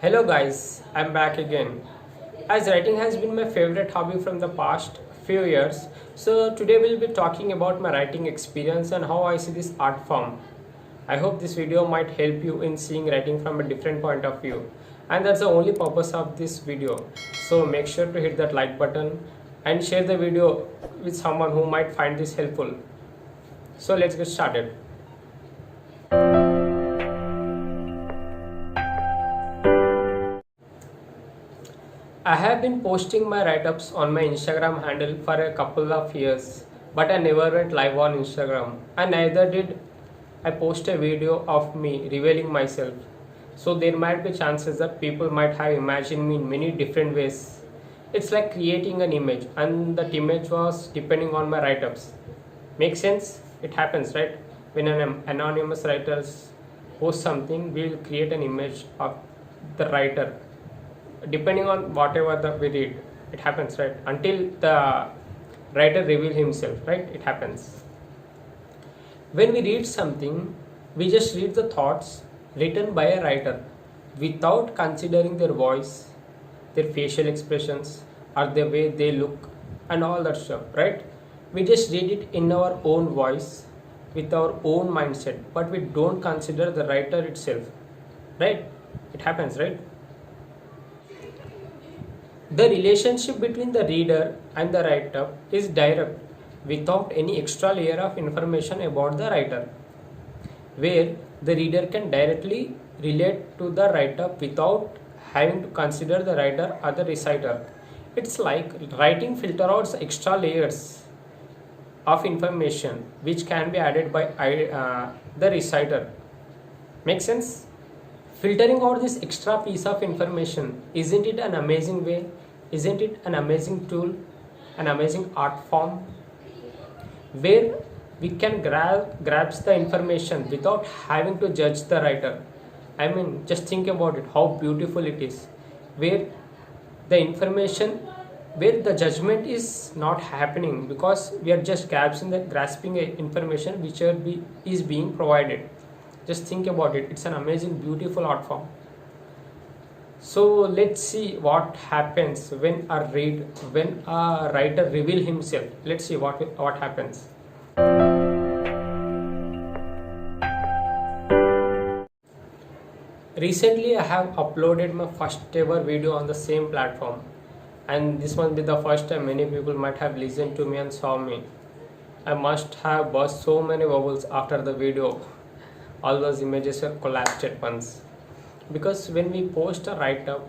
Hello guys, I'm back again. As writing has been my favorite hobby from the past few years, so today we'll be talking about my writing experience and how I see this art form. I hope this video might help you in seeing writing from a different point of view. And that's the only purpose of this video. So make sure to hit that like button and share the video with someone who might find this helpful. So let's get started. I have been posting my write-ups on my Instagram handle for a couple of years, but I never went live on Instagram, and neither did I post a video of me revealing myself. So there might be chances that people might have imagined me in many different ways. It's like creating an image, and that image was depending on my write-ups. Make sense? It happens, right? When an anonymous writer posts something, we will create an image of the writer depending on whatever we read. It happens, right? Until the writer reveal himself, right? It happens. When we read something, we just read the thoughts written by a writer without considering their voice, their facial expressions, or the way they look, and all that stuff, right? We just read it in our own voice with our own mindset, but we don't consider the writer itself, right? It happens, right? The relationship between the reader and the writer is direct without any extra layer of information about the writer, where the reader can directly relate to the writer without having to consider the writer or the reciter. It's like writing filter out the extra layers of information which can be added by the reciter. Make sense? Filtering out this extra piece of information, isn't it an amazing way? Isn't it an amazing tool, an amazing art form where we can grasp the information without having to judge the writer? I mean, just think about it, how beautiful it is, where the information, where the judgment is not happening because we are just grasping a information which is being provided. Just think about it, it's an amazing, beautiful art form. So let's see what happens when a writer reveal himself. Let's see what happens. Recently, I have uploaded my first ever video on the same platform, and this must be the first time many people might have listened to me and saw me. I must have burst so many bubbles after the video. All those images were collapsed at once. Because when we post a write-up,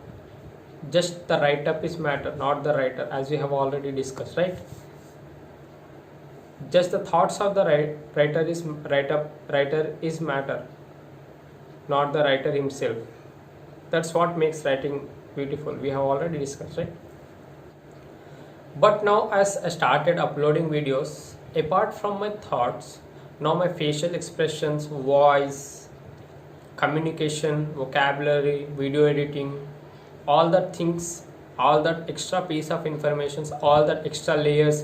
just the write-up is matter, not the writer, as we have already discussed, right? Just the thoughts of the writer is matter, not the writer himself. That's what makes writing beautiful. We have already discussed, right? But now as I started uploading videos, apart from my thoughts, now my facial expressions, voice, communication, vocabulary, video editing, all that things, all that extra piece of information, all that extra layers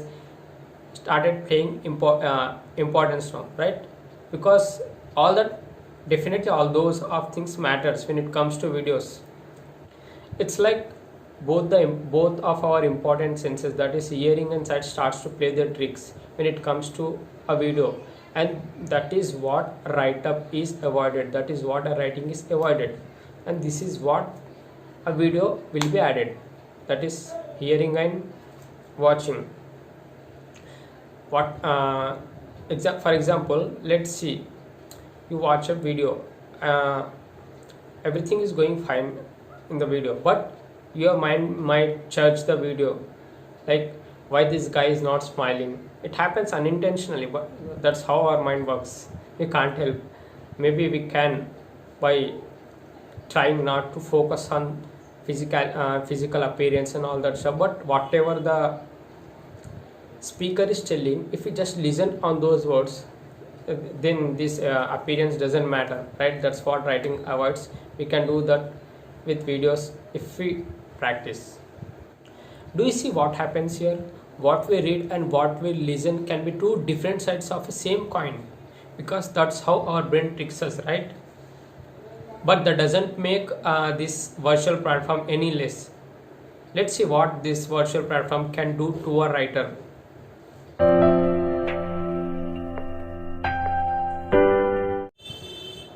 started playing importance now, right? Because all that, definitely all those of things matters when it comes to videos. It's like both of our important senses, that is hearing and sight, starts to play their tricks when it comes to a video, and that is what write-up is avoided, that is what a writing is avoided, and this is what a video will be added, that is hearing and watching. For example, let's see, you watch a video, everything is going fine in the video, but your mind might judge the video, like why this guy is not smiling. It happens unintentionally, but that's how our mind works. We can't help. Maybe we can by trying not to focus on physical appearance and all that stuff, but whatever the speaker is telling, if we just listen on those words, then this appearance doesn't matter, right? That's what writing avoids. We can do that with videos if we practice. Do you see what happens here? What we read and what we listen can be two different sides of the same coin, because that's how our brain tricks us, right? but that doesn't make this virtual platform any less. Let's see what this virtual platform can do to a writer.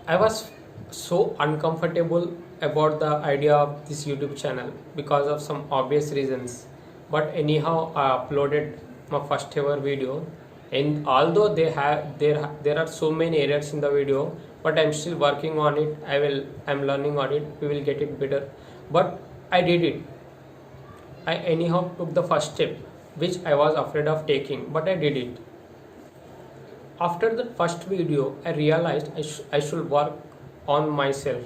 I was so uncomfortable about the idea of this YouTube channel because of some obvious reasons. But anyhow, I uploaded my first ever video, and although there are so many errors in the video, but I'm still working on it. I'm learning on it. We will get it better. But I did it. I anyhow took the first step, which I was afraid of taking, but I did it. After the first video, I realized I should work on myself.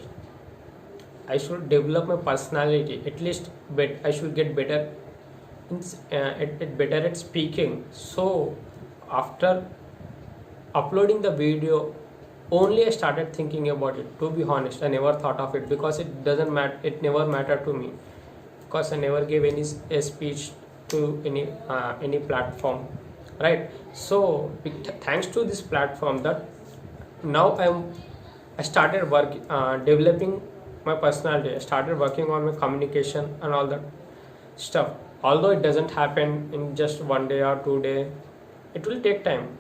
I should develop my personality. At least, I should get better better at speaking. So, after uploading the video, only I started thinking about it. To be honest, I never thought of it because it doesn't matter. It never mattered to me because I never gave any speech to any platform, right? So thanks to this platform, that now I started developing my personality. I started working on my communication and all that stuff. Although it doesn't happen in just 1 day or 2 day, it will take time,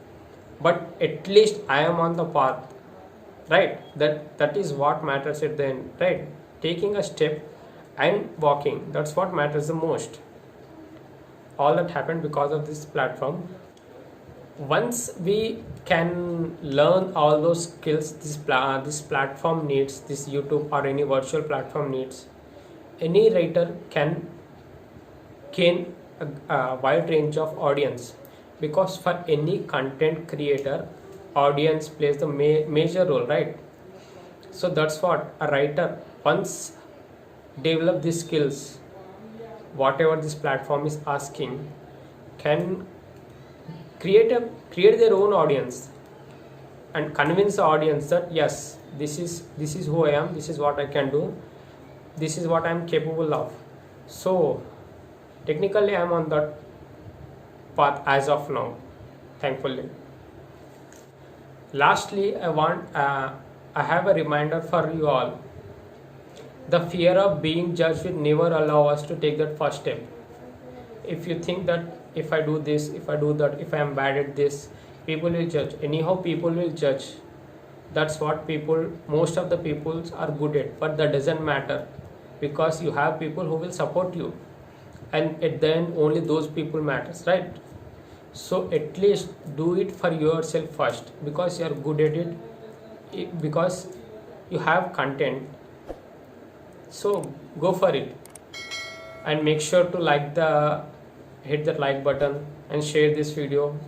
but at least I am on the path, right? That is what matters at the end, right? Taking a step and walking, that's what matters the most. All that happened because of this platform. Once we can learn all those skills this platform needs, this YouTube or any virtual platform needs, any writer can gain a wide range of audience, because for any content creator, audience plays the major role, right? So that's what a writer, once develop these skills, whatever this platform is asking, can create their own audience and convince the audience that yes, this is who I am, this is what I can do, this is what I am capable of. So technically I am on that path as of now, thankfully. Lastly, I have a reminder for you all. The fear of being judged will never allow us to take that first step. If you think that if I do this, if I do that, if I am bad at this, people will judge. Anyhow, people will judge. That's what most of the people are good at. But that doesn't matter, because you have people who will support you, and at the end, only those people matters, right? So at least do it for yourself first, because you are good at it, because you have content. So go for it, and make sure to hit that like button and share this video